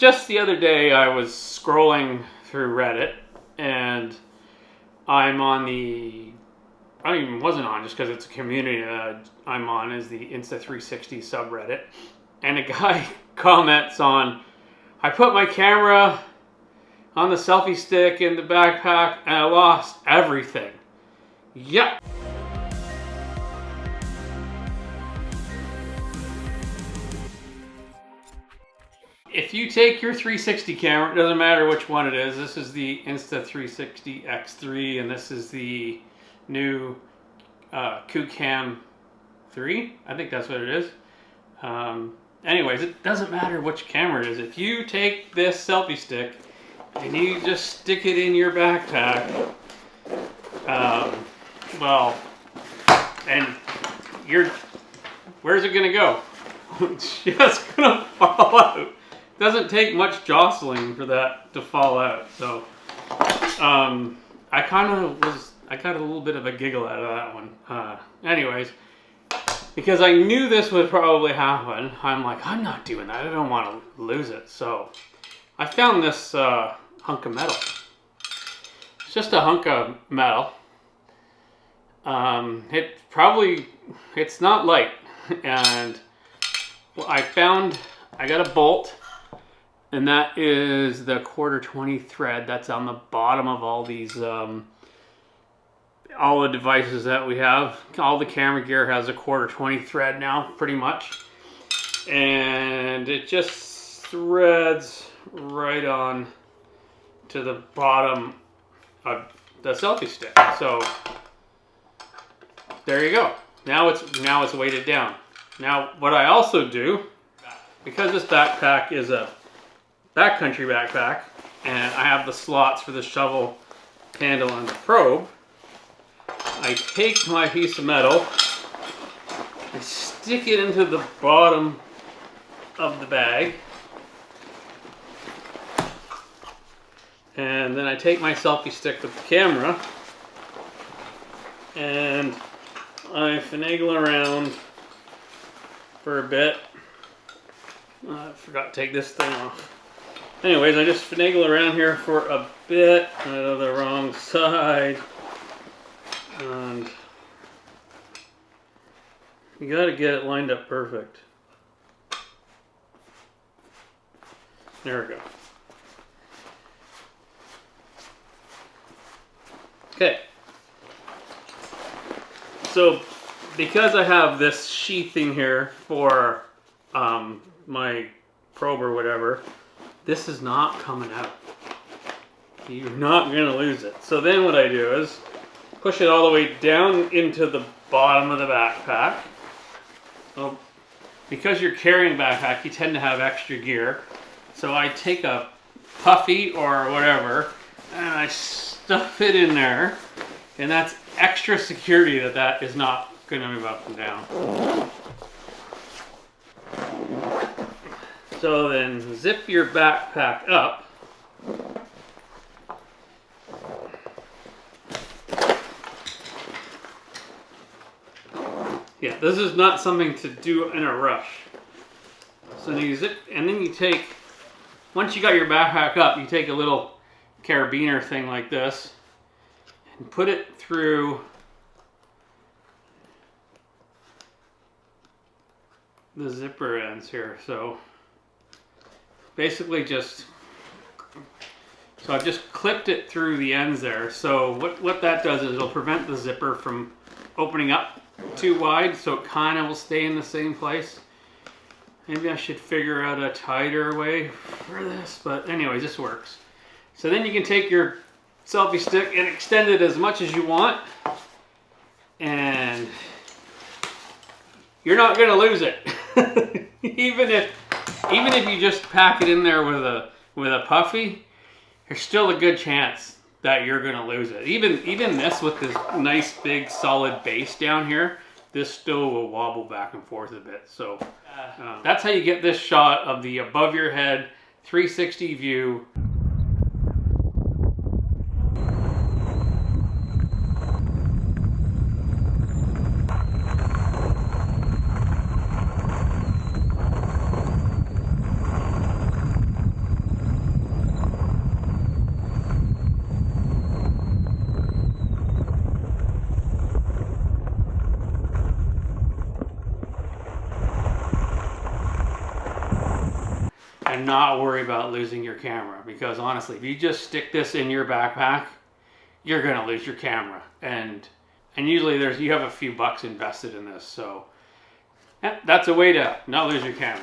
Just the other day I was scrolling through Reddit and I'm on the, I don't even wasn't on just because it's a community I'm on is the Insta360 subreddit, and a guy comments on, I put my camera on the selfie stick in the backpack and I lost everything. Yep. If you take your 360 camera, it doesn't matter which one it is. This is the Insta360 X3 and this is the new QCam 3. I think that's what it is. Anyways, it doesn't matter which camera it is. If you take this selfie stick and you just stick it in your backpack, well, and where's it gonna go? It's just gonna fall out. Doesn't take much jostling for that to fall out. So I got a little bit of a giggle out of that one. Anyways, because I knew this would probably happen, I'm like, I'm not doing that. I don't want to lose it. So I found this hunk of metal. It's just a hunk of metal. It's not light, and I got a bolt. And that is the 1/4 thread that's on the bottom of all these, all the devices that we have. All the camera gear has a 1/4 thread now, pretty much. And it just threads right on to the bottom of the selfie stick. So there you go. Now it's weighted down. Now what I also do, because this backpack is a backcountry backpack, and I have the slots for the shovel handle and the probe, I take my piece of metal, I stick it into the bottom of the bag, and then I take my selfie stick with the camera, and I finagle around for a bit. I forgot to take this thing off. Anyways, I just finagle around here for a bit out of the wrong side, and you gotta get it lined up perfect. There we go. Okay. So, because I have this sheathing here for my probe or whatever, this is not coming out. You're not going to lose it. So then what I do is push it all the way down into the bottom of the backpack. Well, because you're carrying a backpack, you tend to have extra gear. So I take a puffy or whatever and I stuff it in there. And that's extra security that is not going to move up and down. So then zip your backpack up. Yeah, this is not something to do in a rush. So you zip, and then you take, once you got your backpack up, you take a little carabiner thing like this and put it through the zipper ends here. So basically so I've just clipped it through the ends there. So what that does is it'll prevent the zipper from opening up too wide, so it kind of will stay in the same place. Maybe I should figure out a tighter way for this, but anyways, this works. So then you can take your selfie stick and extend it as much as you want, and you're not gonna lose it. Even if you just pack it in there with a puffy, there's still a good chance that you're gonna lose it. Even this with this nice big solid base down here, this still will wobble back and forth a bit. So that's how you get this shot of the above your head 360 view. and not worry about losing your camera. Because honestly, if you just stick this in your backpack, you're gonna lose your camera. And usually you have a few bucks invested in this, so that's a way to not lose your camera.